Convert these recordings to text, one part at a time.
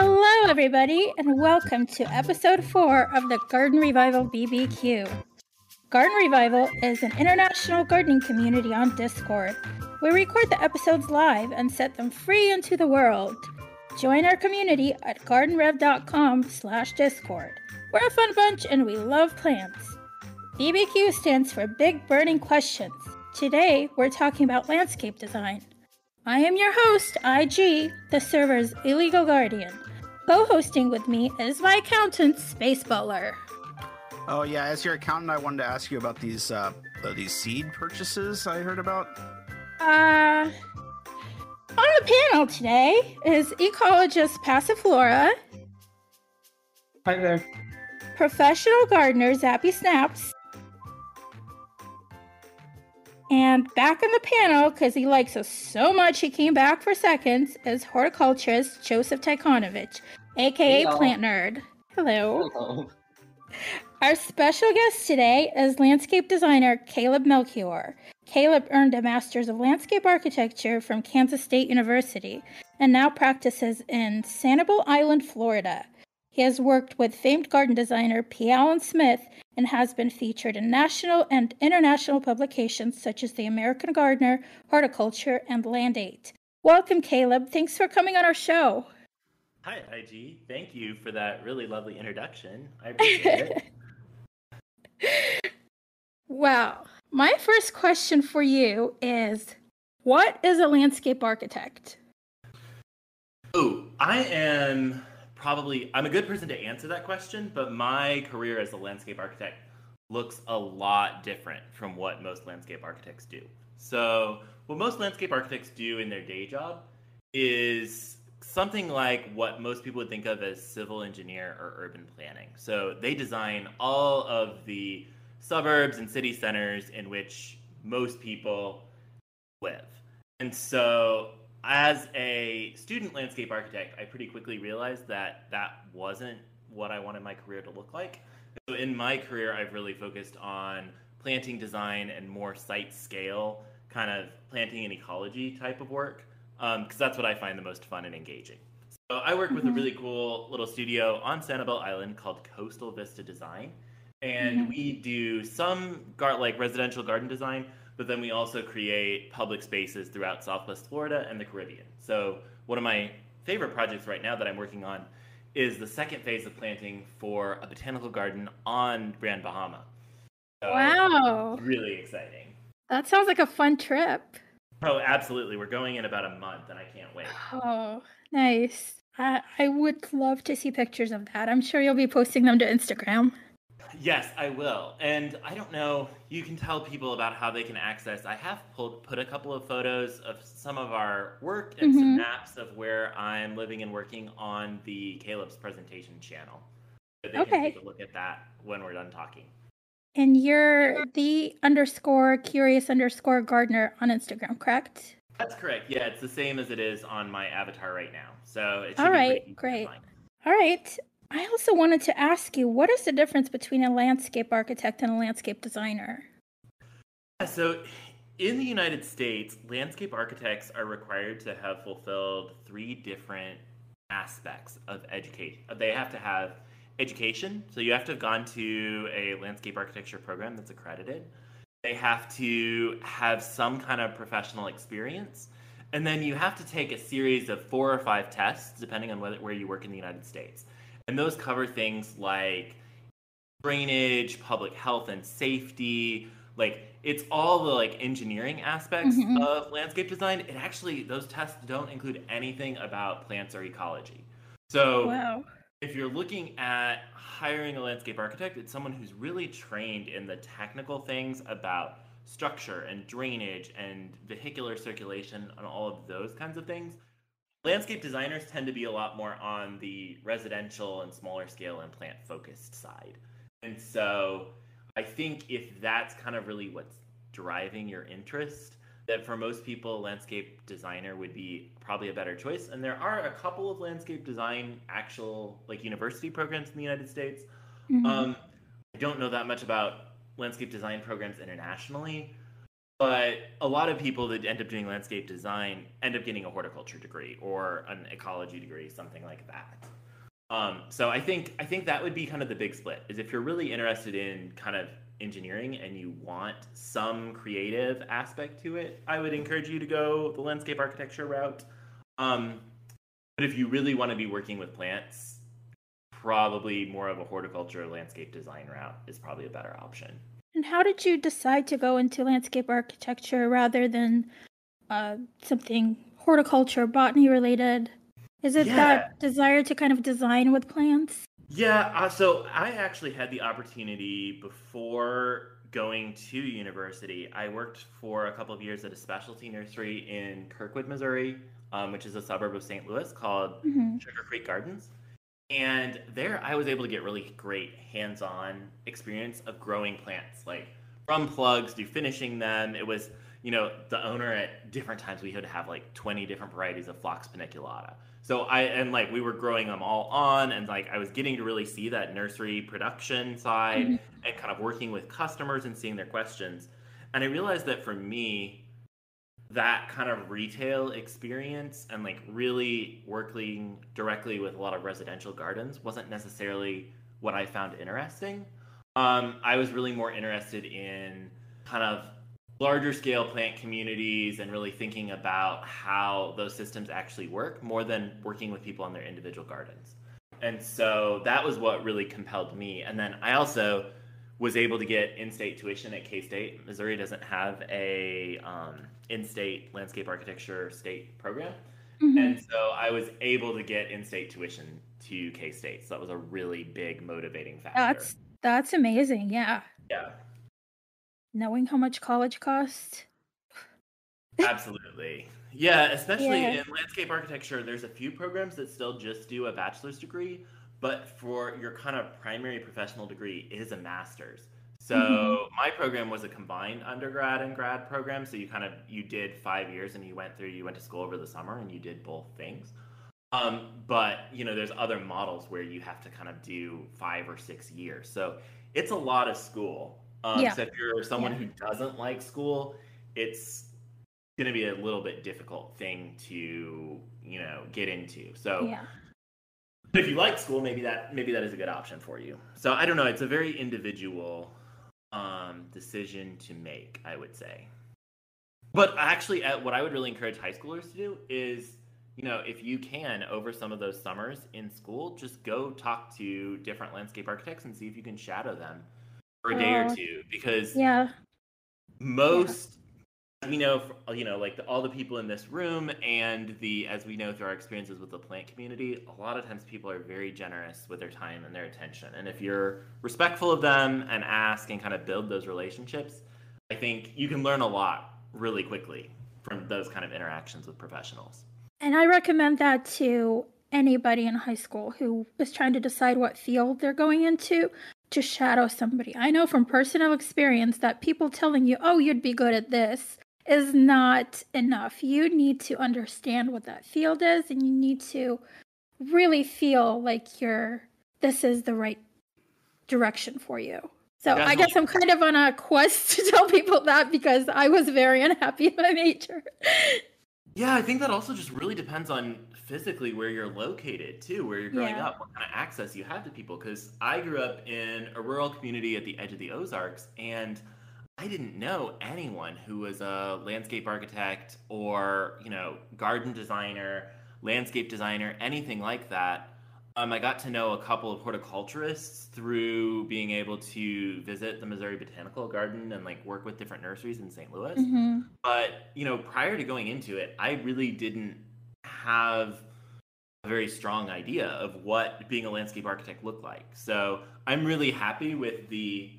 Hello, everybody, and welcome to episode 4 of the Garden Revival BBQ. Garden Revival is an international gardening community on Discord. We record the episodes live and set them free into the world. Join our community at gardenrev.com/discord. We're a fun bunch and we love plants. BBQ stands for Big Burning Questions. Today, we're talking about landscape design. I am your host, IG, the server's illegal guardian. Co-hosting with me is my accountant, Space Butler. Oh yeah, as your accountant, I wanted to ask you about these seed purchases I heard about. On the panel today is ecologist Passiflora. Hi there. Professional gardener Zappy Snaps. And back on the panel, because he likes us so much he came back for seconds, is horticulturist Joseph Tykonovich, aka Hello. Plant Nerd. Hello. Hello. Our special guest today is landscape designer Caleb Melchior. Caleb earned a Master's of Landscape Architecture from Kansas State University and now practices in Sanibel Island, Florida. He has worked with famed garden designer P. Allen Smith and has been featured in national and international publications such as The American Gardener, Horticulture, and Land 8. Welcome, Caleb. Thanks for coming on our show. Hi, IG. Thank you for that really lovely introduction. I appreciate it. Well, my first question for you is, what is a landscape architect? Oh, I'm a good person to answer that question, but my career as a landscape architect looks a lot different from what most landscape architects do. So what most landscape architects do in their day job is something like what most people would think of as civil engineer or urban planning. So they design all of the suburbs and city centers in which most people live. And so as a student landscape architect, I pretty quickly realized that that wasn't what I wanted my career to look like. So in my career, I've really focused on planting design and more site scale, kind of planting and ecology type of work, because that's what I find the most fun and engaging. So I work with a really cool little studio on Sanibel Island called Coastal Vista Design, and we do some residential garden design, but then we also create public spaces throughout Southwest Florida and the Caribbean. So one of my favorite projects right now that I'm working on is the second phase of planting for a botanical garden on Grand Bahama. So Wow. Really exciting. That sounds like a fun trip. Oh, absolutely. We're going in about a month, and I can't wait. Oh, nice. I would love to see pictures of that. I'm sure you'll be posting them to Instagram. Yes, I will. And I don't know, you can tell people about how they can access. I have put a couple of photos of some of our work and some maps of where I'm living and working on the Caleb's presentation channel. So they can take a look at that when we're done talking. And you're the _curious_gardener on Instagram, correct? That's correct. Yeah, it's the same as it is on my avatar right now. So it should All be right, pretty easy to great. find. All right. I also wanted to ask you, what is the difference between a landscape architect and a landscape designer? So in the United States, landscape architects are required to have fulfilled 3 different aspects of education. They have to have education, so you have to have gone to a landscape architecture program that's accredited. They have to have some kind of professional experience. And then you have to take a series of 4 or 5 tests, depending on where you work in the United States. And those cover things like drainage, public health and safety, it's all the engineering aspects of landscape design. It actually, those tests don't include anything about plants or ecology. So if you're looking at hiring a landscape architect, it's someone who's really trained in the technical things about structure and drainage and vehicular circulation and all of those kinds of things. Landscape designers tend to be a lot more on the residential and smaller scale and plant focused side. And so I think if that's kind of really what's driving your interest, that for most people, landscape designer would be probably a better choice. And there are a couple of landscape design actual university programs in the United States. I don't know that much about landscape design programs internationally, But a lot of people that end up doing landscape design end up getting a horticulture degree or an ecology degree, something like that. So I think that would be kind of the big split, is if you're really interested in kind of engineering and you want some creative aspect to it, I would encourage you to go the landscape architecture route. But if you really want to be working with plants, probably more of a horticulture landscape design route is probably a better option. And how did you decide to go into landscape architecture rather than something horticulture, botany related? Is it that desire to kind of design with plants? Yeah, so I actually had the opportunity before going to university. I worked for a couple of years at a specialty nursery in Kirkwood, Missouri, which is a suburb of St. Louis, called Sugar Creek Gardens. And there I was able to get really great hands-on experience of growing plants, like from plugs to finishing them. It was, the owner at different times, we would have like 20 different varieties of Phlox paniculata. So we were growing them all on, and like I was getting to really see that nursery production side and kind of working with customers and seeing their questions. And I realized that for me, that kind of retail experience and like really working directly with a lot of residential gardens wasn't necessarily what I found interesting. I was really more interested in kind of larger scale plant communities and really thinking about how those systems actually work more than working with people on their individual gardens. And so that was what really compelled me. And then I also was able to get in-state tuition at K-State. Missouri doesn't have a in-state landscape architecture state program. And so I was able to get in-state tuition to K-State. So that was a really big motivating factor. That's amazing. Yeah. Yeah. Knowing how much college costs. Absolutely. Yeah, especially in landscape architecture, there's a few programs that still just do a bachelor's degree, but for your kind of primary professional degree is a master's. So my program was a combined undergrad and grad program. So you did 5 years and you went to school over the summer and you did both things. But there's other models where you have to kind of do 5 or 6 years. So it's a lot of school. So if you're someone who doesn't like school, it's going to be a little bit difficult thing to, get into. So if you like school, maybe that is a good option for you. So I don't know. It's a very individual decision to make, I would say. But actually, what I would really encourage high schoolers to do is, if you can, over some of those summers in school, just go talk to different landscape architects and see if you can shadow them for a day or two, because most, as we know, all the people in this room and as we know through our experiences with the plant community, a lot of times people are very generous with their time and their attention. And if you're respectful of them and ask and kind of build those relationships, I think you can learn a lot really quickly from those kind of interactions with professionals. And I recommend that to anybody in high school who is trying to decide what field they're going into, to shadow somebody. I know from personal experience that people telling you, oh, you'd be good at this, is not enough. You need to understand what that field is, and you need to really feel like this is the right direction for you. So I guess I'm kind of on a quest to tell people that, because I was very unhappy in my major. Yeah, I think that also just really depends on physically where you're located too, where you're growing up, what kind of access you have to people. Because I grew up in a rural community at the edge of the Ozarks, and I didn't know anyone who was a landscape architect or, garden designer, landscape designer, anything like that. I got to know a couple of horticulturists through being able to visit the Missouri Botanical Garden and work with different nurseries in St. Louis. But, prior to going into it, I really didn't have a very strong idea of what being a landscape architect looked like. So I'm really happy with the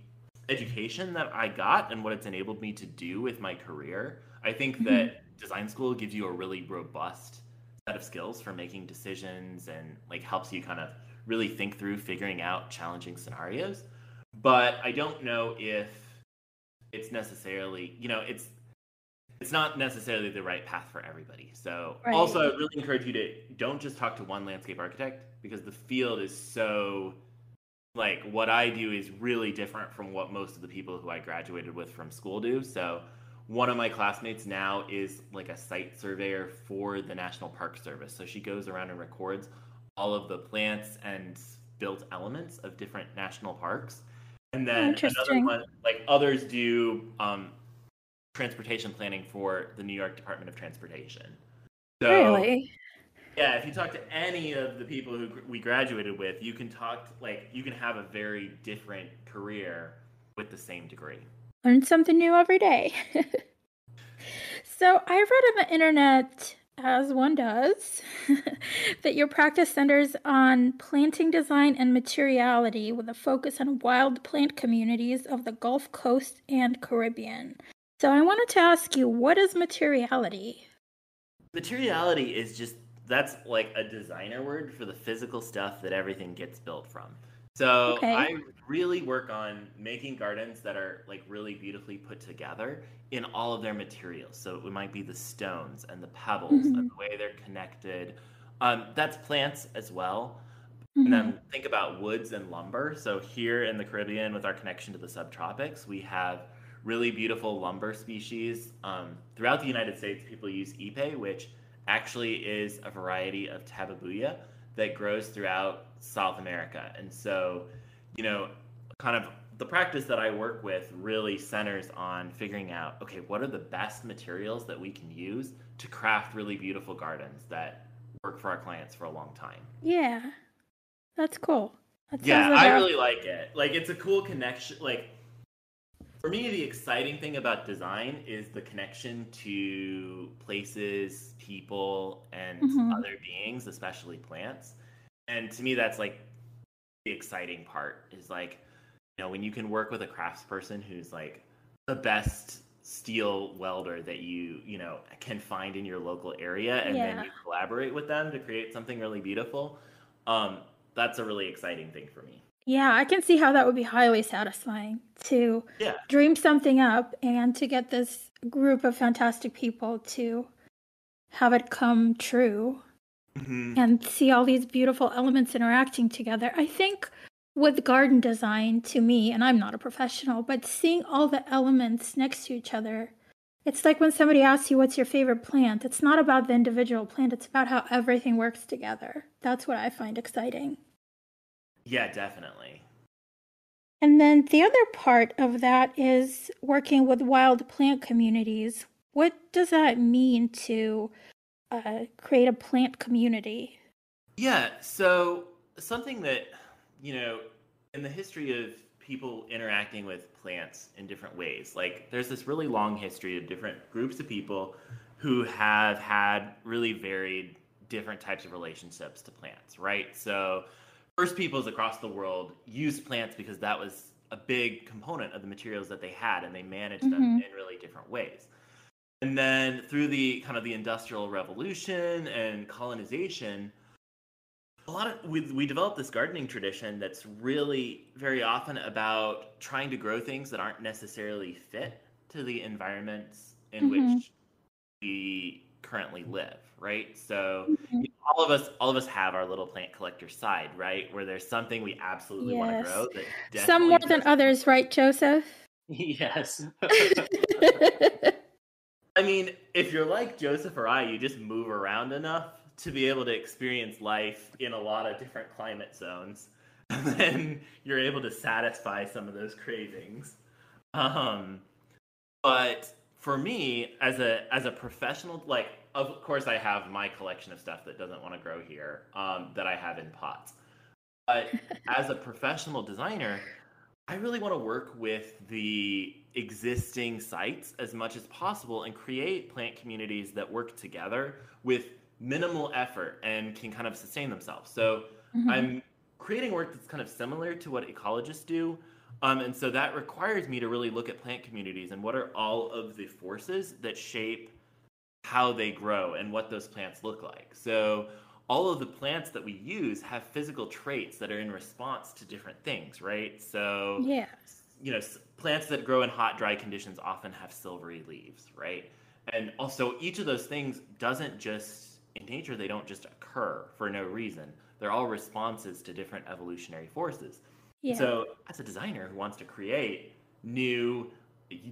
education that I got and what it's enabled me to do with my career. I think that design school gives you a really robust set of skills for making decisions and helps you kind of really think through figuring out challenging scenarios. But I don't know if it's necessarily, it's not necessarily the right path for everybody. So also I really encourage you to don't just talk to one landscape architect, because the field is so, what I do is really different from what most of the people who I graduated with from school do. So one of my classmates now is like a site surveyor for the National Park Service. So she goes around and records all of the plants and built elements of different national parks. And then another one, like others do transportation planning for the New York Department of Transportation. So, really? yeah, if you talk to any of the people who we graduated with, you can have a very different career with the same degree. Learn something new every day. So I read on the internet, as one does, that your practice centers on planting design and materiality with a focus on wild plant communities of the Gulf Coast and Caribbean. So I wanted to ask you, what is materiality? Materiality is that's like a designer word for the physical stuff that everything gets built from. So I really work on making gardens that are like really beautifully put together in all of their materials. So it might be the stones and the pebbles and the way they're connected. That's plants as well. And then think about woods and lumber. So here in the Caribbean, with our connection to the subtropics, we have really beautiful lumber species. Throughout the United States, people use ipe, which actually is a variety of tababuya that grows throughout South America. And so, kind of the practice that I work with really centers on figuring out, okay, what are the best materials that we can use to craft really beautiful gardens that work for our clients for a long time. Yeah, that's cool. I really like it. Like, it's a cool connection. Like, for me, the exciting thing about design is the connection to places, people, and other beings, especially plants. And to me, that's like the exciting part is like, when you can work with a craftsperson who's like the best steel welder that you can find in your local area, and then you collaborate with them to create something really beautiful. That's a really exciting thing for me. Yeah, I can see how that would be highly satisfying to dream something up and to get this group of fantastic people to have it come true and see all these beautiful elements interacting together. I think with garden design, to me, and I'm not a professional, but seeing all the elements next to each other, it's like when somebody asks you what's your favorite plant. It's not about the individual plant, it's about how everything works together. That's what I find exciting. Yeah, definitely. And then the other part of that is working with wild plant communities. What does that mean to create a plant community? Yeah, so something that, in the history of people interacting with plants in different ways, like there's this really long history of different groups of people who have had really varied different types of relationships to plants, right? So first peoples across the world used plants because that was a big component of the materials that they had, and they managed them in really different ways. And then through the kind of the Industrial Revolution and colonization, we developed this gardening tradition that's really very often about trying to grow things that aren't necessarily fit to the environments in which we currently live, right? So all of us have our little plant collector side, right? Where there's something we absolutely want to grow. That some more than others, right, Joseph? Yes. I mean, if you're like Joseph or I, you just move around enough to be able to experience life in a lot of different climate zones, and then you're able to satisfy some of those cravings. But for me, as a professional, like, of course, I have my collection of stuff that doesn't want to grow here, that I have in pots. But as a professional designer, I really want to work with the existing sites as much as possible and create plant communities that work together with minimal effort and can kind of sustain themselves. So I'm creating work that's kind of similar to what ecologists do. And so that requires me to really look at plant communities and what are all of the forces that shape how they grow and what those plants look like. So all of the plants that we use have physical traits that are in response to different things, right? So, plants that grow in hot, dry conditions often have silvery leaves, right? And also each of those things doesn't just, in nature, they don't just occur for no reason. They're all responses to different evolutionary forces. Yeah. So as a designer who wants to create new,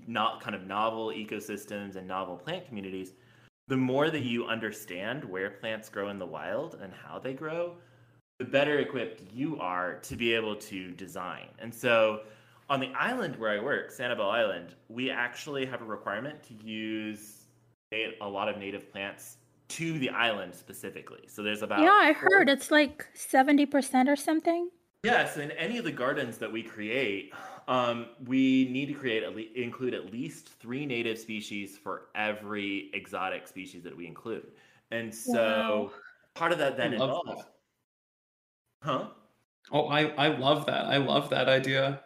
not kind of novel ecosystems and novel plant communities, the more that you understand where plants grow in the wild and how they grow, the better equipped you are to be able to design. And so on the island where I work, Sanibel Island, we actually have a requirement to use a lot of native plants to the island specifically. So there's about... Yeah, I heard it's like 70% or something. Yes, in any of the gardens that we create, we need to include at least 3 native species for every exotic species that we include. And so part of that then involves... Huh? Oh, I love that. I love that idea.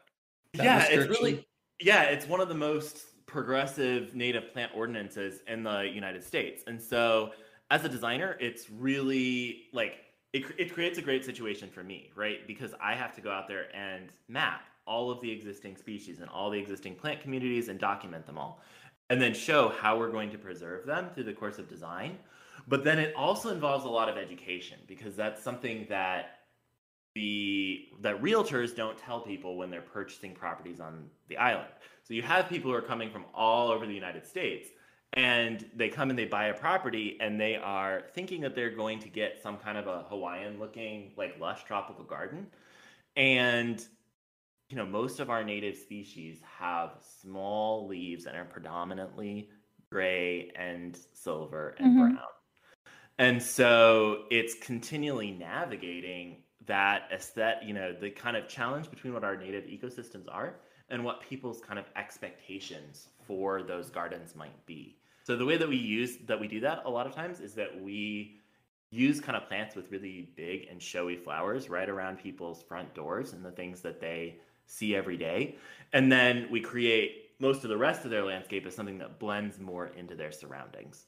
It's one of the most progressive native plant ordinances in the United States. And so as a designer, it's really like it creates a great situation for me, right? Because I have to go out there and map all of the existing species and all the existing plant communities and document them all, and then show how we're going to preserve them through the course of design. But then it also involves a lot of education, because that's something that realtors don't tell people when they're purchasing properties on the island. So you have people who are coming from all over the United States, and they come and they buy a property, and they are thinking that they're going to get some kind of a Hawaiian-looking, like, lush tropical garden. And, you know, most of our native species have small leaves and are predominantly gray and silver and brown. And so it's continually navigating that the kind of challenge between what our native ecosystems are and what people's kind of expectations for those gardens might be. So the way that we do that a lot of times is that we use kind of plants with really big and showy flowers right around people's front doors and the things that they see every day. And then we create most of the rest of their landscape as something that blends more into their surroundings.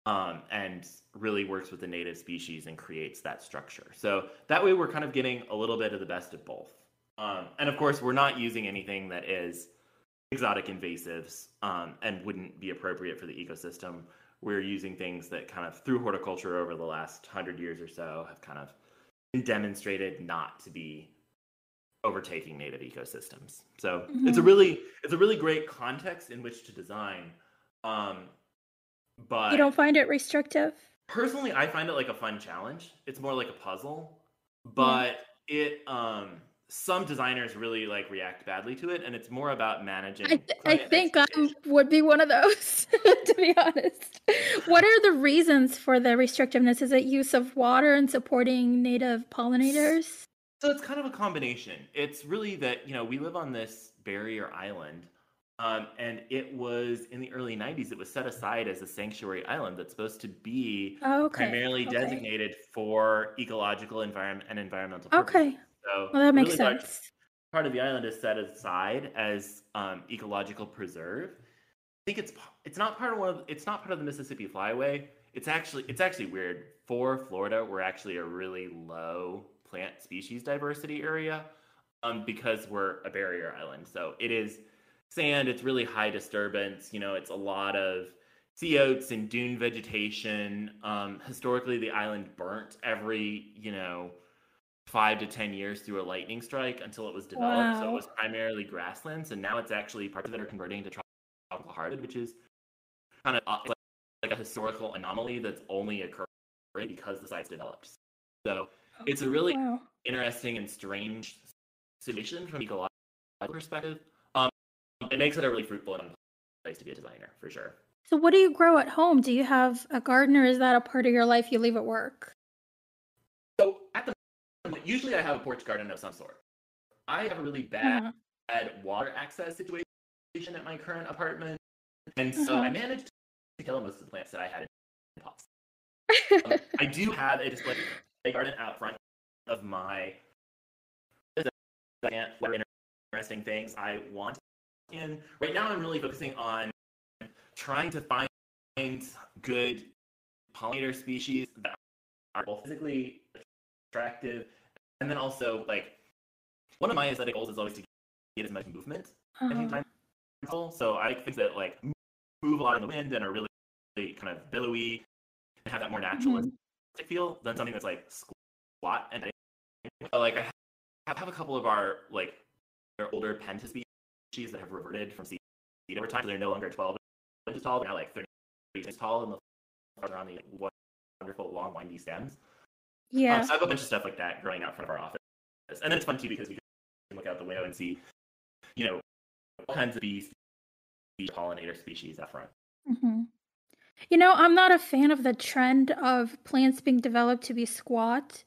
And really works with the native species and creates that structure. So that way we're kind of getting a little bit of the best of both. And of course, we're not using anything that is exotic invasives and wouldn't be appropriate for the ecosystem. We're using things that kind of, through horticulture over the last 100 years or so, have kind of been demonstrated not to be overtaking native ecosystems. So it's a really great context in which to design. But you don't find it restrictive? Personally, I find it like a fun challenge. It's more like a puzzle, but some designers really like react badly to it, and it's more about managing. I think I would be one of those, to be honest. What are the reasons for the restrictiveness? Is it use of water and supporting native pollinators? So it's kind of a combination. It's really that, we live on this barrier island. And it was in the early 90s, it was set aside as a sanctuary island that's supposed to be primarily designated for ecological and environmental purposes. Okay. So well, that makes sense. Part of the island is set aside as ecological preserve. I think it's not part of the Mississippi Flyway. It's actually weird. For Florida, we're actually a really low plant species diversity area because we're a barrier island. So it is sand, it's really high disturbance, it's a lot of sea oats and dune vegetation. Historically, the island burnt every, 5 to 10 years through a lightning strike until it was developed. Wow. So it was primarily grasslands, and now it's actually parts of it are converting to tropical hardwood, which is kind of like a historical anomaly that's only occurring because the site's developed. So it's a really interesting and strange situation from an ecological perspective. It makes it a really fruitful and place to be a designer, for sure. So what do you grow at home? Do you have a garden, or is that a part of your life you leave at work? So at the moment, usually I have a porch garden of some sort. I have a really bad water access situation at my current apartment, and so I managed to kill most of the plants that I had in pots. I do have a display garden out front of my interesting things I want. And right now I'm really focusing on trying to find good pollinator species that are both physically attractive, and then also, like, one of my aesthetic goals is always to get as much movement anytime possible. So I like things that, like, move a lot in the wind and are really kind of billowy and have that more naturalistic feel than something that's, like, squat and like I have a couple of our, like, older penta species that have reverted from over time. So they're no longer 12 inches tall, they're now like 30 inches tall, and the flowers are on these wonderful, long, windy stems. Yeah. So I have a bunch of stuff like that growing out front of our office. And then it's fun, too, because we can look out the window and see, all kinds of bees, pollinator species out front. Mm-hmm. I'm not a fan of the trend of plants being developed to be squat.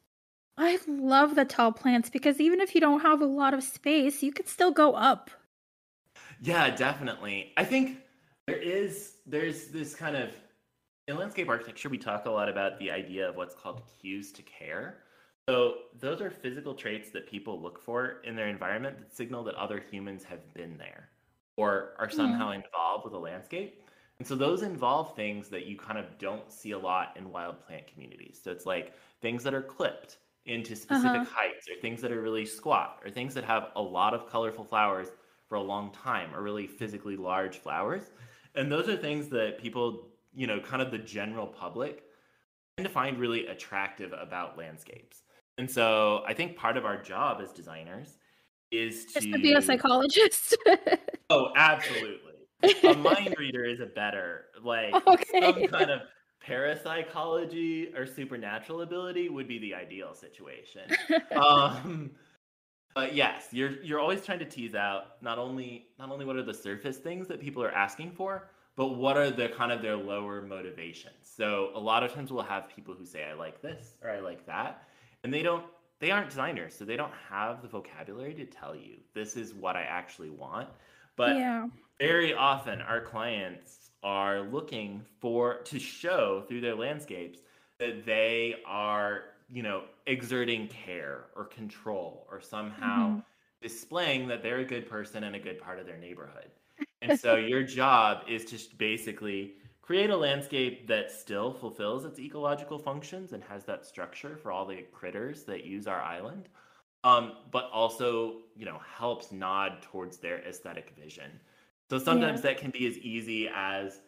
I love the tall plants because even if you don't have a lot of space, you can still go up. Yeah, definitely. I think there's this kind of, in landscape architecture, we talk a lot about the idea of what's called cues to care. So those are physical traits that people look for in their environment that signal that other humans have been there or are somehow involved with a landscape. And so those involve things that you kind of don't see a lot in wild plant communities. So it's like things that are clipped into specific heights, or things that are really squat, or things that have a lot of colorful flowers for a long time, or really physically large flowers. And those are things that people, kind of the general public tend to find really attractive about landscapes. And so I think part of our job as designers is to be a psychologist. Oh, absolutely. A mind reader is a better, some kind of parapsychology or supernatural ability would be the ideal situation. But yes, you're always trying to tease out not only what are the surface things that people are asking for, but what are the kind of their lower motivations. So a lot of times we'll have people who say, I like this or I like that, and they aren't designers, so they don't have the vocabulary to tell you this is what I actually want. But very often our clients are looking to show through their landscapes that they are, exerting care or control or somehow displaying that they're a good person and a good part of their neighborhood. And so your job is to basically create a landscape that still fulfills its ecological functions and has that structure for all the critters that use our island, but also, helps nod towards their aesthetic vision. So sometimes that can be as easy as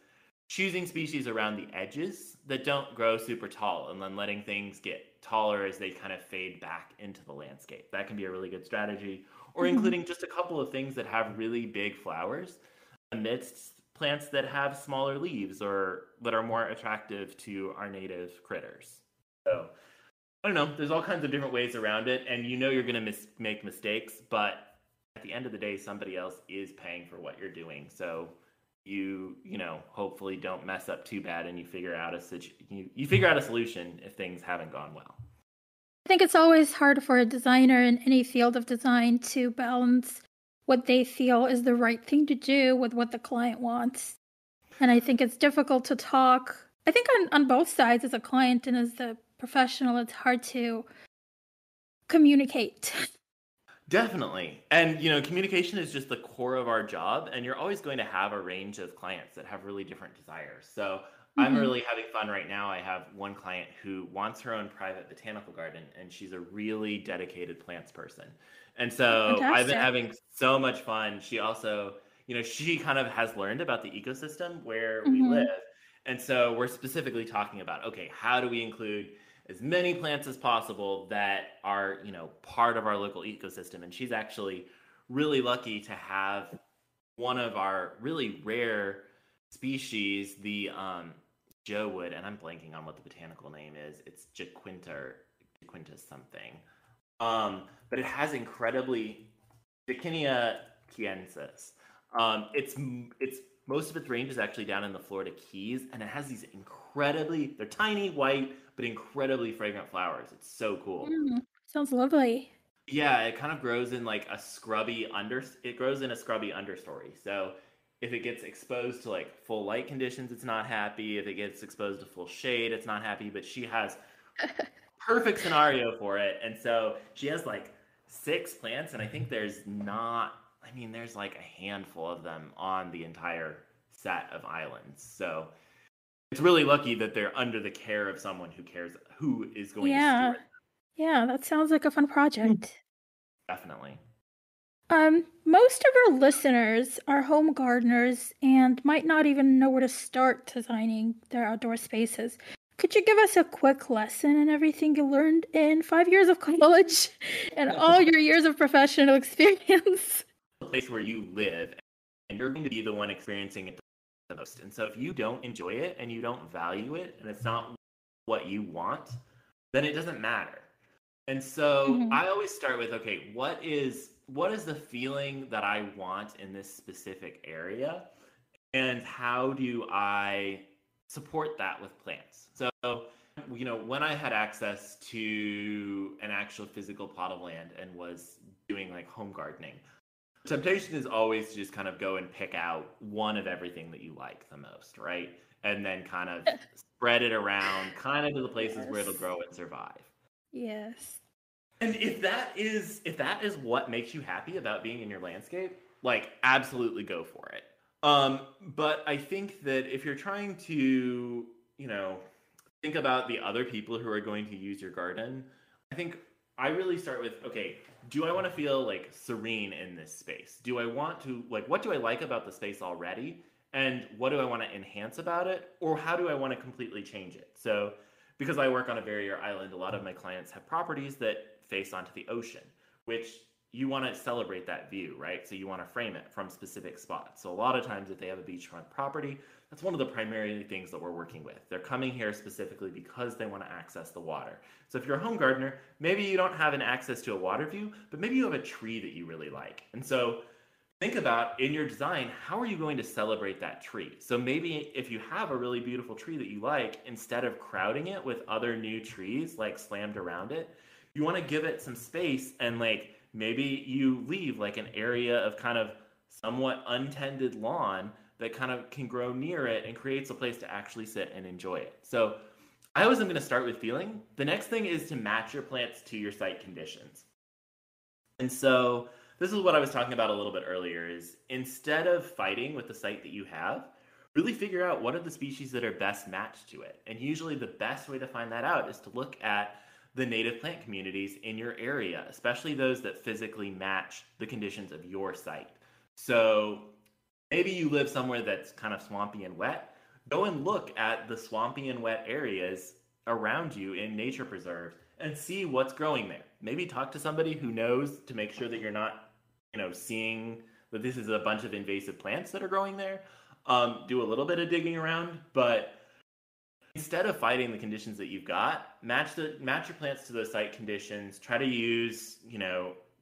choosing species around the edges that don't grow super tall and then letting things get taller as they kind of fade back into the landscape. That can be a really good strategy. Or including just a couple of things that have really big flowers amidst plants that have smaller leaves or that are more attractive to our native critters. So I don't know, there's all kinds of different ways around it, and you're going to make mistakes, but at the end of the day, somebody else is paying for what you're doing. So you hopefully don't mess up too bad, and you figure out a solution if things haven't gone well. I think it's always hard for a designer in any field of design to balance what they feel is the right thing to do with what the client wants. And I think it's difficult to talk. I think on both sides, as a client and as the professional, it's hard to communicate. Definitely. And, communication is just the core of our job. And you're always going to have a range of clients that have really different desires. So I'm really having fun right now. I have one client who wants her own private botanical garden, and she's a really dedicated plants person. And so I've been having so much fun. She also, she kind of has learned about the ecosystem where we live. And so we're specifically talking about, okay, how do we include as many plants as possible that are, part of our local ecosystem? And she's actually really lucky to have one of our really rare species, the Joe wood, and I'm blanking on what the botanical name is. It's Jaquinta something. But it has incredibly Jaquinia chiensis. It's most of its range is actually down in the Florida Keys, and it has these they're tiny, white, but incredibly fragrant flowers. It's so cool. Sounds lovely. Yeah, it kind of grows in like a scrubby understory. So if it gets exposed to like full light conditions, it's not happy. If it gets exposed to full shade, it's not happy. But she has perfect scenario for it. And so she has like 6 plants, and I think there's like a handful of them on the entire set of islands. So it's really lucky that they're under the care of someone who is going to steward them. Yeah, that sounds like a fun project. Definitely. Most of our listeners are home gardeners and might not even know where to start designing their outdoor spaces. Could you give us a quick lesson in everything you learned in 5 years of college and all your years of professional experience? The place where you live and you're going to be the one experiencing it the most. And so if you don't enjoy it and you don't value it and it's not what you want, then it doesn't matter. And so I always start with, okay, what is the feeling that I want in this specific area? And how do I support that with plants? So, when I had access to an actual physical plot of land and was doing like home gardening, temptation is always to just kind of go and pick out one of everything that you like the most, right? And then kind of spread it around kind of to the places where it'll grow and survive. Yes. And if that is what makes you happy about being in your landscape, like absolutely go for it. But I think that if you're trying to, think about the other people who are going to use your garden, I think I really start with, okay, do I want to feel like serene in this space? Do I want to, like, what do I like about the space already? And what do I want to enhance about it? Or how do I want to completely change it? So, because I work on a barrier island, a lot of my clients have properties that face onto the ocean, which you want to celebrate that view, right? So you want to frame it from specific spots. So a lot of times if they have a beachfront property, that's one of the primary things that we're working with. They're coming here specifically because they want to access the water. So if you're a home gardener, maybe you don't have an access to a water view, but maybe you have a tree that you really like. And so think about in your design, how are you going to celebrate that tree? So maybe if you have a really beautiful tree that you like, instead of crowding it with other new trees like slammed around it, you want to give it some space and like maybe you leave like an area of kind of somewhat untended lawn that kind of can grow near it and creates a place to actually sit and enjoy it. So I always am going to start with feeling. The next thing is to match your plants to your site conditions. And so this is what I was talking about a little bit earlier, is instead of fighting with the site that you have, really figure out what are the species that are best matched to it. And usually the best way to find that out is to look at the native plant communities in your area, especially those that physically match the conditions of your site. So maybe you live somewhere that's kind of swampy and wet. Go and look at the swampy and wet areas around you in nature preserves and see what's growing there. Maybe talk to somebody who knows to make sure that you're not, seeing that this is a bunch of invasive plants that are growing there. Do a little bit of digging around, but instead of fighting the conditions that you've got, match your plants to those site conditions. Try to use,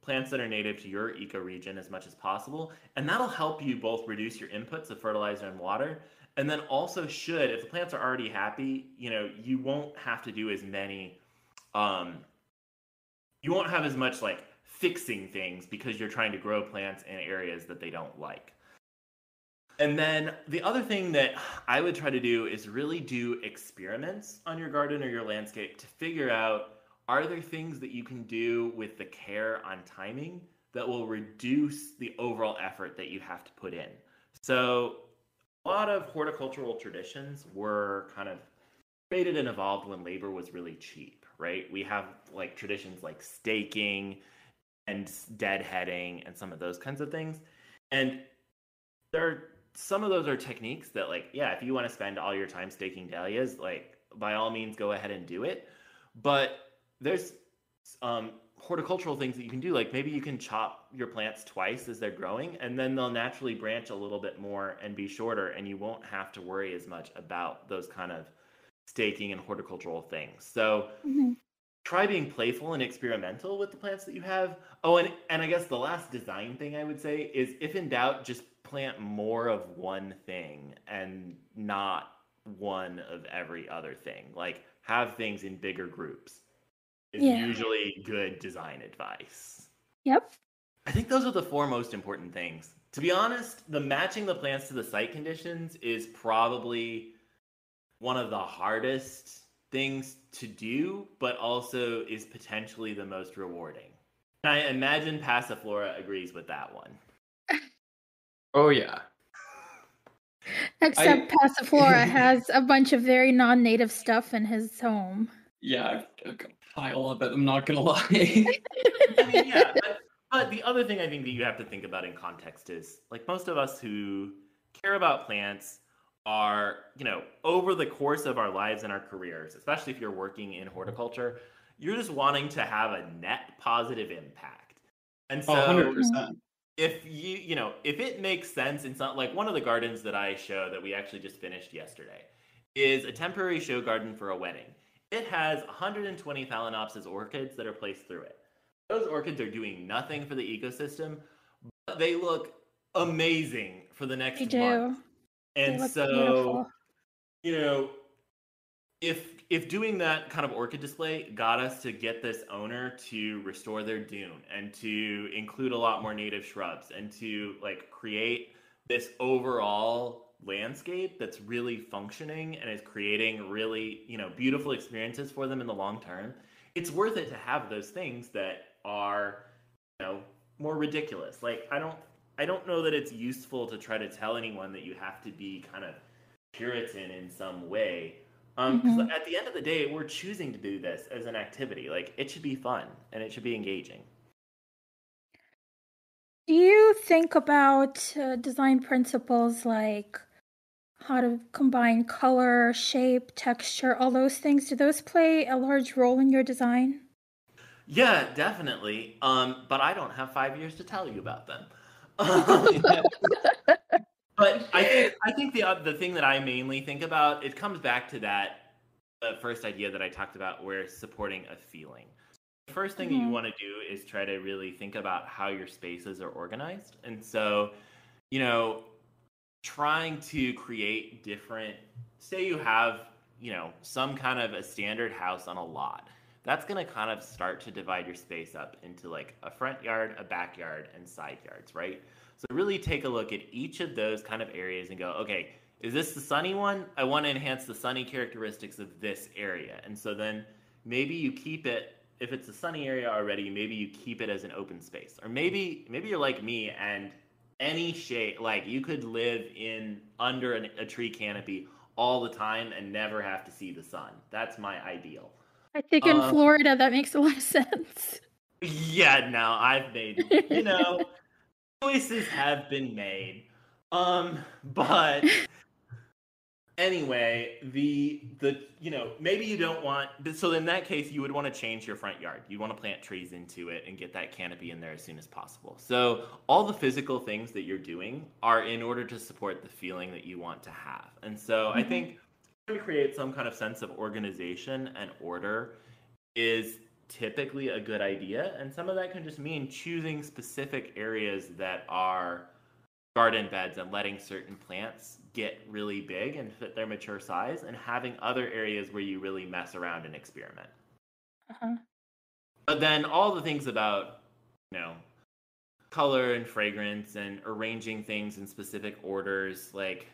plants that are native to your ecoregion as much as possible. And that'll help you both reduce your inputs of fertilizer and water. And then also if the plants are already happy, you won't have to do as many, you won't have as much like fixing things because you're trying to grow plants in areas that they don't like. And then the other thing that I would try to do is really do experiments on your garden or your landscape to figure out, are there things that you can do with the care on timing that will reduce the overall effort that you have to put in? So a lot of horticultural traditions were kind of created and evolved when labor was really cheap, right? We have like traditions like staking and deadheading and some of those kinds of things. And some of those are techniques that, like, yeah, if you want to spend all your time staking dahlias, like, by all means, go ahead and do it. But there's horticultural things that you can do. Like, maybe you can chop your plants twice as they're growing, and then they'll naturally branch a little bit more and be shorter, and you won't have to worry as much about those kind of staking and horticultural things. So try being playful and experimental with the plants that you have. Oh, and I guess the last design thing I would say is, if in doubt, just plant more of one thing and not one of every other thing. Like, have things in bigger groups is usually good design advice. Yep. I think those are the 4 most important things. To be honest, the matching the plants to the site conditions is probably one of the hardest things to do, but also is potentially the most rewarding. And I imagine Passiflora agrees with that one. Oh, yeah. Except Passiflora has a bunch of very non-native stuff in his home. Yeah, I've got a pile of it, I'm not going to lie. I mean, yeah, but the other thing I think that you have to think about in context is, like, most of us who care about plants are, over the course of our lives and our careers, especially if you're working in horticulture, you're just wanting to have a net positive impact. And so 100%. if if it makes sense, in some, like one of the gardens that I show that we actually just finished yesterday is a temporary show garden for a wedding. It has 120 Phalaenopsis orchids that are placed through it. Those orchids are doing nothing for the ecosystem, but they look amazing for the next They do. month. They And look so, beautiful. if doing that kind of orchid display got us to get this owner to restore their dune and to include a lot more native shrubs and to like create this overall landscape that's really functioning and is creating really beautiful experiences for them in the long term, it's worth it to have those things that are more ridiculous. Like I don't know that it's useful to try to tell anyone that you have to be kind of Puritan in some way. Because at the end of the day, we're choosing to do this as an activity. Like, it should be fun and it should be engaging. Do you think about design principles like how to combine color, shape, texture, all those things? Do those play a large role in your design? Yeah, definitely. But I don't have 5 years to tell you about them. But I think the thing that I mainly think about, it comes back to that first idea that I talked about, where supporting a feeling. The first thing that you want to do is try to really think about how your spaces are organized. And so, trying to create different, say you have, some kind of a standard house on a lot. That's going to kind of start to divide your space up into like a front yard, a backyard, and side yards, right? So really take a look at each of those kind of areas and go, okay, is this the sunny one? I want to enhance the sunny characteristics of this area. And so then maybe you keep it, if it's a sunny area already, maybe you keep it as an open space. Or maybe you're like me and any shade, like you could live under a tree canopy all the time and never have to see the sun. That's my ideal. I think in Florida that makes a lot of sense. Yeah, no, I've made, choices have been made. But anyway, the maybe you don't want, so in that case you would want to change your front yard. You want to plant trees into it and get that canopy in there as soon as possible. So all the physical things that you're doing are in order to support the feeling that you want to have. And so I think to create some kind of sense of organization and order is typically a good idea. And some of that can just mean choosing specific areas that are garden beds and letting certain plants get really big and fit their mature size, and having other areas where you really mess around and experiment. But then all the things about, color and fragrance and arranging things in specific orders, like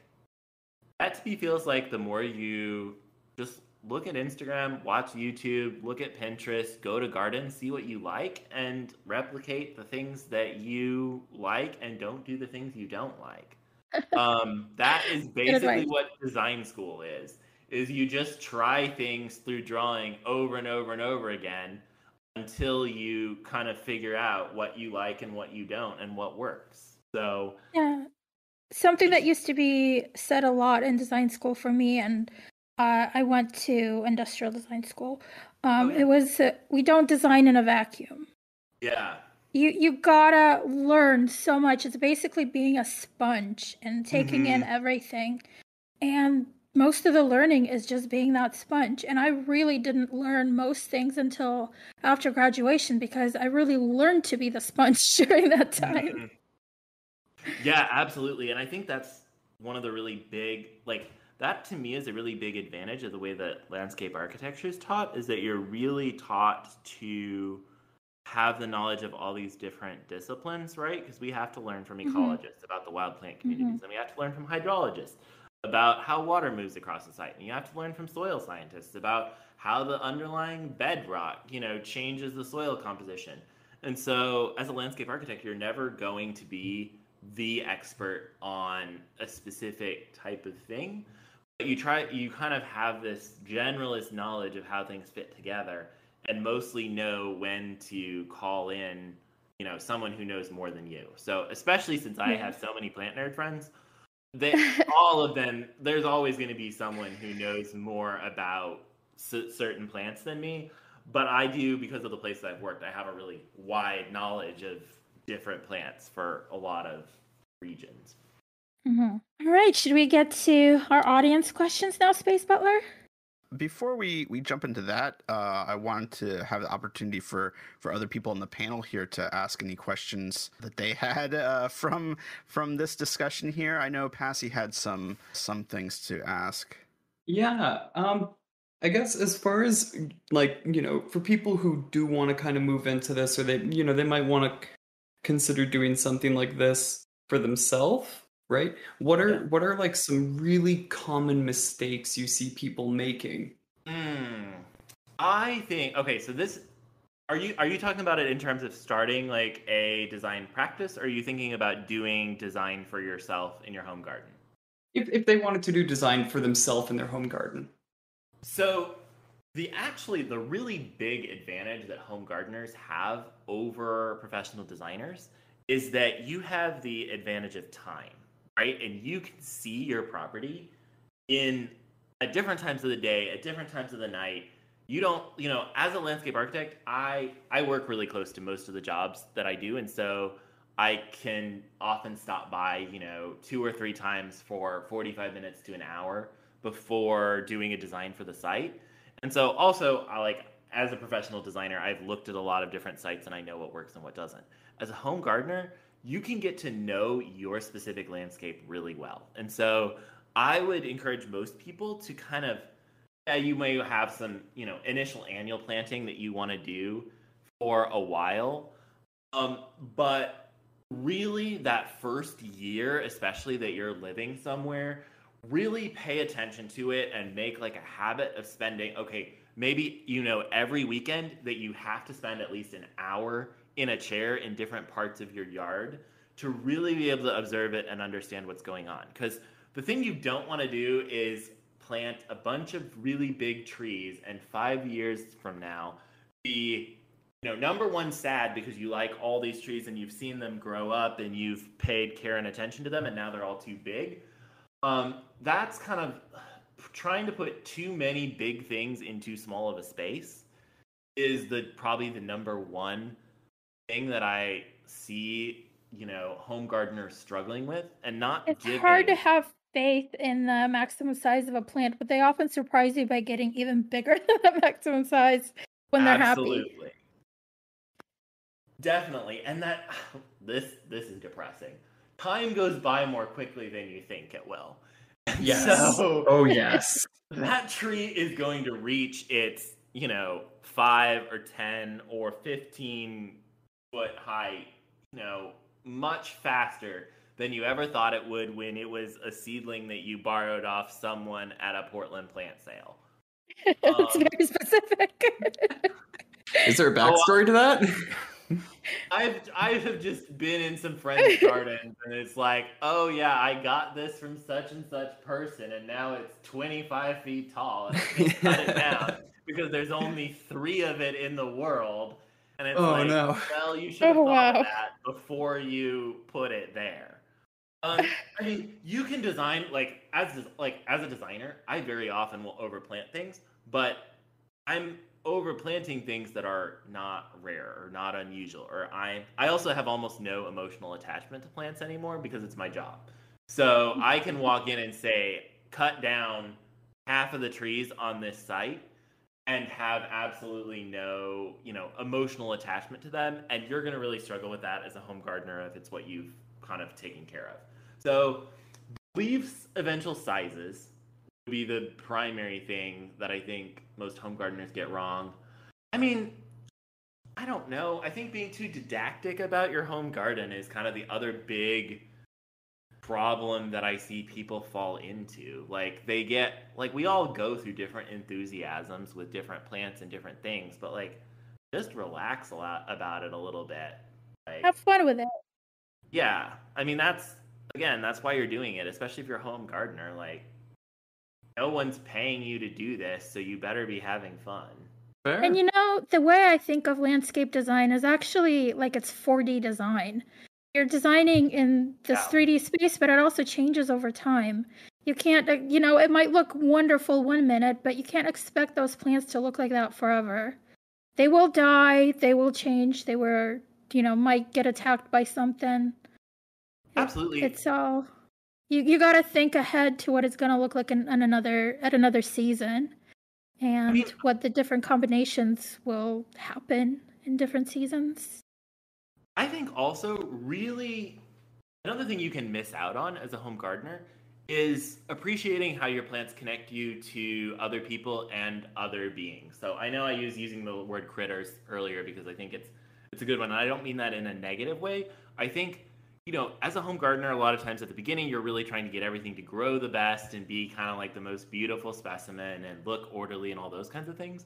that to me feels like the more you just look at Instagram, watch YouTube, look at Pinterest, go to gardens, see what you like, and replicate the things that you like and don't do the things you don't like. That is basically what design school is you just try things through drawing over and over and over again until you kind of figure out what you like and what you don't and what works. So yeah, something that used to be said a lot in design school for me, and I went to industrial design school. It was we don't design in a vacuum. Yeah. You gotta learn so much. It's basically being a sponge and taking in everything. And most of the learning is just being that sponge. And I really didn't learn most things until after graduation, because I really learned to be the sponge during that time. Yeah, absolutely. And I think that's one of the really big, like, that to me is a really big advantage of the way that landscape architecture is taught, is that you're really taught to have the knowledge of all these different disciplines, right? Because we have to learn from ecologists about the wild plant communities, and we have to learn from hydrologists about how water moves across the site, and you have to learn from soil scientists about how the underlying bedrock, changes the soil composition. And so as a landscape architect, you're never going to be the expert on a specific type of thing, but you kind of have this generalist knowledge of how things fit together, and mostly know when to call in, someone who knows more than you. So especially since I have so many plant nerd friends, all of them, there's always going to be someone who knows more about certain plants than me. But I do, because of the places I've worked, I have a really wide knowledge of different plants for a lot of regions. Mm-hmm. All right, should we get to our audience questions now, Space Butler? Before we jump into that, I wanted to have the opportunity for other people on the panel here to ask any questions that they had from this discussion here. I know Passy had some things to ask. Yeah, I guess as far as like, for people who do want to kind of move into this, or they might want to consider doing something like this for themselves, right? What are like some really common mistakes you see people making? I think so this are you talking about it in terms of starting like a design practice, or are you thinking about doing design for yourself in your home garden? If they wanted to do design for themselves in their home garden. So the really big advantage that home gardeners have over professional designers is that you have the advantage of time, right? And you can see your property at different times of the day, at different times of the night. You don't, as a landscape architect, I work really close to most of the jobs that I do. And so I can often stop by, 2 or 3 times for 45 minutes to an hour before doing a design for the site. And so also, as a professional designer, I've looked at a lot of different sites and I know what works and what doesn't. As a home gardener, you can get to know your specific landscape really well. And so I would encourage most people to kind of, you may have some, initial annual planting that you want to do for a while. But really that first year, especially that you're living somewhere, really pay attention to it and make like a habit of spending, maybe, every weekend that you have to spend at least an hour in a chair in different parts of your yard to really be able to observe it and understand what's going on. Because the thing you don't want to do is plant a bunch of really big trees and 5 years from now be, number one, sad because you like all these trees and you've seen them grow up and you've paid care and attention to them and now they're all too big. That's kind of trying to put too many big things in too small of a space is probably the number one thing that I see, home gardeners struggling with, and not It's hard to have faith in the maximum size of a plant, but they often surprise you by getting even bigger than the maximum size when they're happy. Absolutely. Definitely. And this is depressing. Time goes by more quickly than you think it will. Yes. So, yes. That tree is going to reach its, 5 or 10 or 15 foot height, much faster than you ever thought it would when it was a seedling that you borrowed off someone at a Portland plant sale. That's very specific. Is there a backstory to that? I have just been in some friends' gardens, and it's like, oh yeah, I got this from such and such person, and now it's 25 feet tall, and I can't cut it down because there's only 3 of it in the world. And it's well, you should have thought of that before you put it there. I mean, you can design as a designer, I very often will overplant things, but I'm overplanting things that are not rare or not unusual, or I also have almost no emotional attachment to plants anymore because it's my job. So I can walk in and say, cut down half of the trees on this site and have absolutely no, emotional attachment to them. And you're going to really struggle with that as a home gardener if it's what you've kind of taken care of. So leaves eventual sizes would be the primary thing that I think most home gardeners get wrong. I mean, I don't know. I think being too didactic about your home garden is kind of the other big problem that I see people fall into. We all go through different enthusiasms with different plants and different things, but just relax a lot about it a little bit. Have fun with it. Yeah. I mean, that's why you're doing it, especially if you're a home gardener. No one's paying you to do this, so you better be having fun. Fair. And the way I think of landscape design is actually it's 4D design. You're designing in this 3D space, but it also changes over time. You can't, it might look wonderful 1 minute, but you can't expect those plants to look like that forever. They will die, they will change, they were might get attacked by something. Absolutely. It's all you got to think ahead to what it's going to look like at another season, and what the different combinations will happen in different seasons. I think also really another thing you can miss out on as a home gardener is appreciating how your plants connect you to other people and other beings. So I know I was using the word critters earlier because I think it's a good one. And I don't mean that in a negative way. I think, as a home gardener, a lot of times at the beginning, you're really trying to get everything to grow the best and be kind of like the most beautiful specimen and look orderly and all those kinds of things.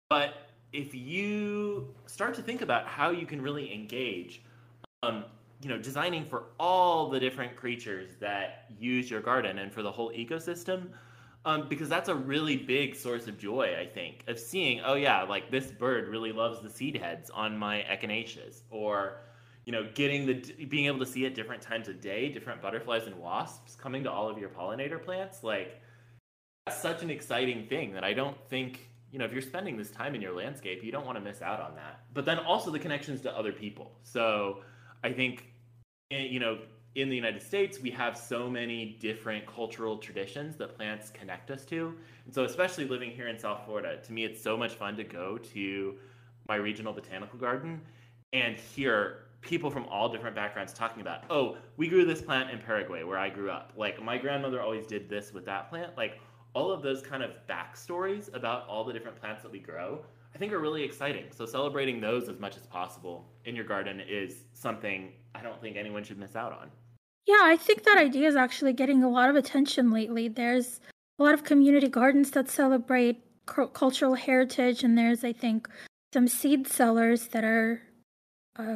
But if you start to think about how you can really engage, designing for all the different creatures that use your garden and for the whole ecosystem, because that's a really big source of joy, I think, of seeing, oh yeah, like this bird really loves the seed heads on my echinaceas, or being able to see at different times of day different butterflies and wasps coming to all of your pollinator plants. Like, that's such an exciting thing that I don't think, if you're spending this time in your landscape, you don't want to miss out on that. But then also the connections to other people. So I think, in the United States, we have so many different cultural traditions that plants connect us to. And so especially living here in South Florida, to me, it's so much fun to go to my regional botanical garden and hear people from all different backgrounds talking about, oh, we grew this plant in Paraguay where I grew up. Like, my grandmother always did this with that plant. Like, all of those kind of backstories about all the different plants that we grow, I think are really exciting. So celebrating those as much as possible in your garden is something I don't think anyone should miss out on. Yeah, I think that idea is actually getting a lot of attention lately. There's a lot of community gardens that celebrate cultural heritage, and there's, I think, some seed sellers that are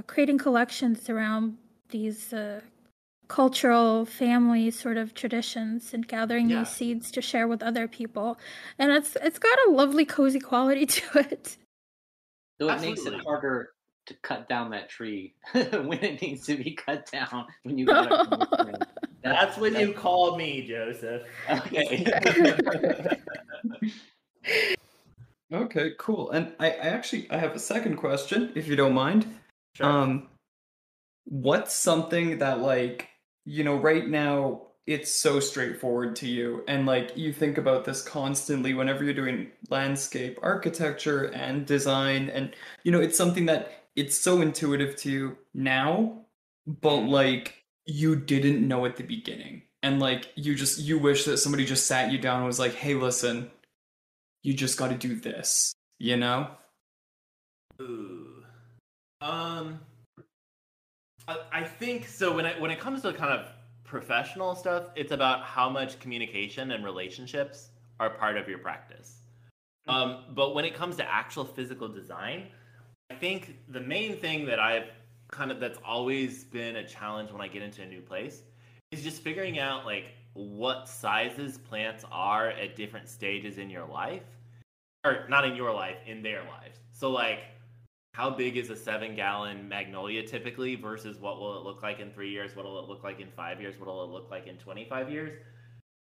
creating collections around these cultural family sort of traditions and gathering these seeds to share with other people. And it's got a lovely cozy quality to it. Though it makes it harder to cut down that tree when it needs to be cut down when you got it. That's what you call me, Joseph. Okay. Okay, cool. And I have a second question, if you don't mind. Sure. What's something that, like, right now it's so straightforward to you, and like you think about this constantly whenever you're doing landscape architecture and design, and it's something that it's so intuitive to you now, but like you didn't know at the beginning, and like you wish that somebody just sat you down and was like, hey, listen, you just got to do this, Ooh. I think so. When it comes to kind of professional stuff, it's about how much communication and relationships are part of your practice. But when it comes to actual physical design, I think the main thing that that's always been a challenge when I get into a new place is just figuring out like what sizes plants are at different stages in your life, or not in your life, in their lives. So like, how big is a 7-gallon magnolia typically versus what will it look like in 3 years? What will it look like in 5 years? What will it look like in 25 years?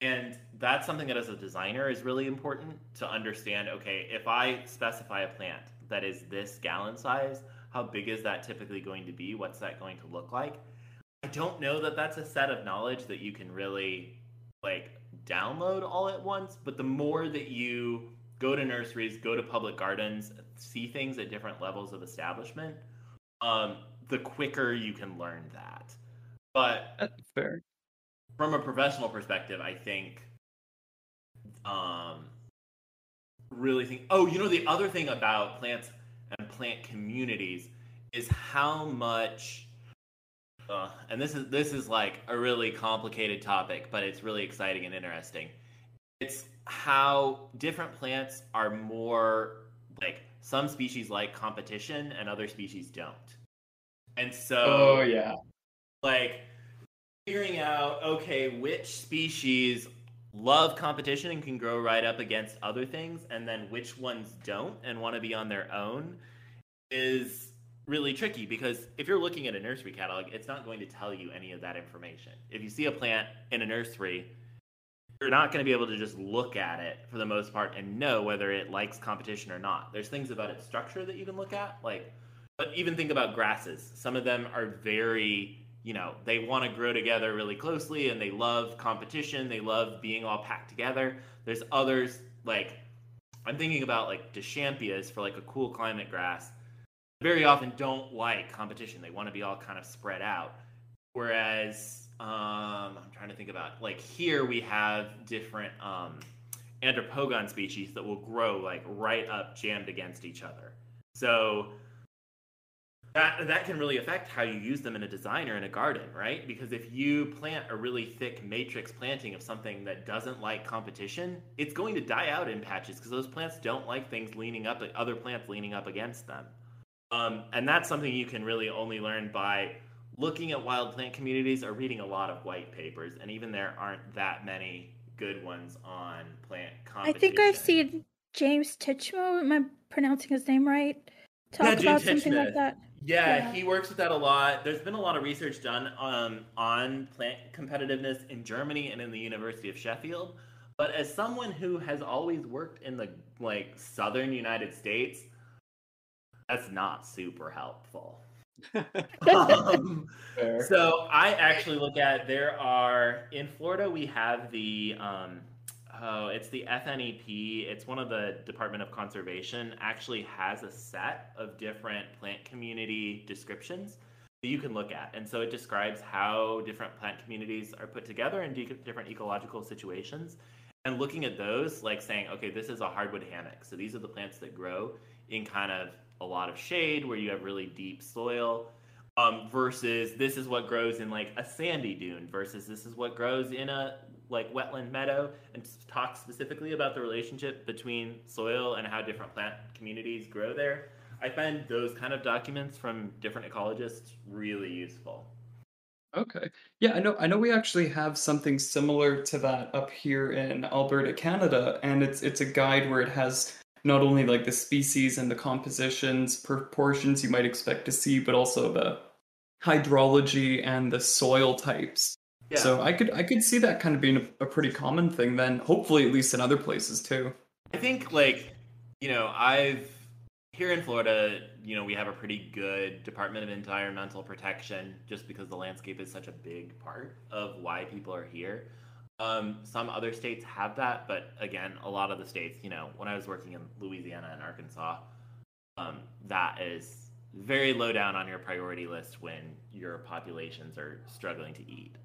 And that's something that as a designer is really important to understand. Okay, if I specify a plant that is this gallon size, how big is that typically going to be? What's that going to look like? I don't know that that's a set of knowledge that you can really like download all at once, but the more that you go to nurseries, go to public gardens, see things at different levels of establishment, the quicker you can learn that. But that's fair. From a professional perspective, I think really think, the other thing about plants and plant communities is how much and this is like a really complicated topic, but it's really exciting and interesting. It's how different plants are more like, some species like competition and other species don't. And so like figuring out, okay, which species love competition and can grow right up against other things, and then which ones don't and want to be on their own, is really tricky, because if you're looking at a nursery catalog, it's not going to tell you any of that information. If you see a plant in a nursery, you're not going to be able to just look at it for the most part and know whether it likes competition or not. There's things about its structure that you can look at, like But even think about grasses. Some of them are very, they want to grow together really closely, and they love competition. They love being all packed together. There's others, like, I'm thinking about like Deschampia for like a cool climate grass. Very often don't like competition. They want to be all kind of spread out. Whereas, I'm trying to think about, like, here we have different Andropogon species that will grow like right up jammed against each other. So that can really affect how you use them in a design or in a garden, right? Because if you plant a really thick matrix planting of something that doesn't like competition, it's going to die out in patches because those plants don't like things leaning up, other plants leaning up against them. And that's something you can really only learn by looking at wild plant communities or reading a lot of white papers. And even there aren't that many good ones on plant competition. I think I've seen James Titchmo, am I pronouncing his name right? Talk about something like that. Yeah, he works with that a lot. There's been a lot of research done on plant competitiveness in Germany and in the University of Sheffield. But as someone who has always worked in the southern United States, that's not super helpful. So I actually look at, in Florida we have the it's the FNEP. It's one of the Department of Conservation actually has a set of different plant community descriptions that you can look at. And so it describes how different plant communities are put together in different ecological situations. And looking at those, like saying, okay, this is a hardwood hammock. So these are the plants that grow in kind of a lot of shade where you have really deep soil. Versus this is what grows in like a sandy dune versus this is what grows in a wetland meadow, and talk specifically about the relationship between soil and how different plant communities grow there. I find those kind of documents from different ecologists really useful. Okay. Yeah, I know we actually have something similar to that up here in Alberta, Canada, and it's a guide where it has not only like the species and the compositions, proportions you might expect to see, but also the hydrology and the soil types. Yeah. So I could see that kind of being a pretty common thing then, hopefully at least in other places too. I think here in Florida, we have a pretty good Department of Environmental Protection just because the landscape is such a big part of why people are here. Some other states have that, but again, a lot of the states, when I was working in Louisiana and Arkansas, that is very low down on your priority list when your populations are struggling to eat.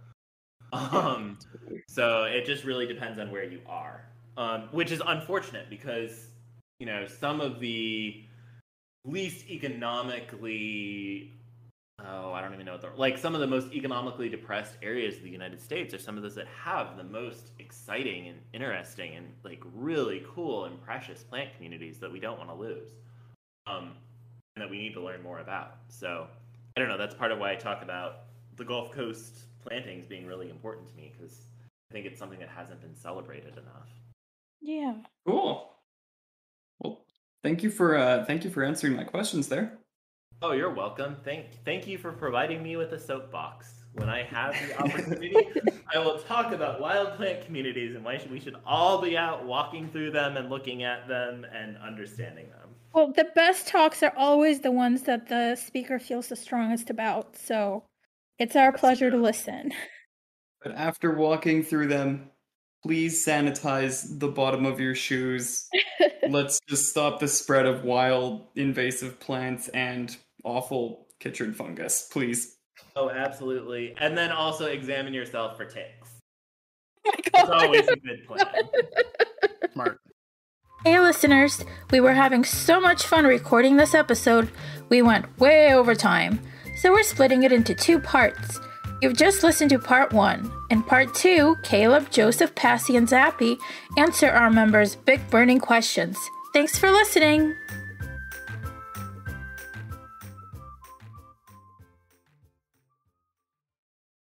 So it just really depends on where you are, which is unfortunate because, some of the least economically, I don't even know some of the most economically depressed areas of the United States are some of those that have the most exciting and interesting and really cool and precious plant communities that we don't want to lose, and that we need to learn more about. So I don't know, that's part of why I talk about the Gulf Coast plantings being really important to me, because I think it's something that hasn't been celebrated enough. Yeah. Cool. Well, thank you for answering my questions there. Oh, you're welcome. Thank you for providing me with a soapbox. When I have the opportunity, I will talk about wild plant communities and why we should all be out walking through them and looking at them and understanding them. Well, the best talks are always the ones that the speaker feels the strongest about, so it's our pleasure to listen. But after walking through them, please sanitize the bottom of your shoes. Let's just stop the spread of wild invasive plants and awful chytrid fungus, please. Oh, absolutely. And then also examine yourself for ticks. Oh my God. It's always a good plan. Smart. Hey listeners, we were having so much fun recording this episode, we went way over time. So we're splitting it into 2 parts. You've just listened to part 1. In part 2, Caleb, Joseph, Passy, and Zappy answer our members' big burning questions. Thanks for listening!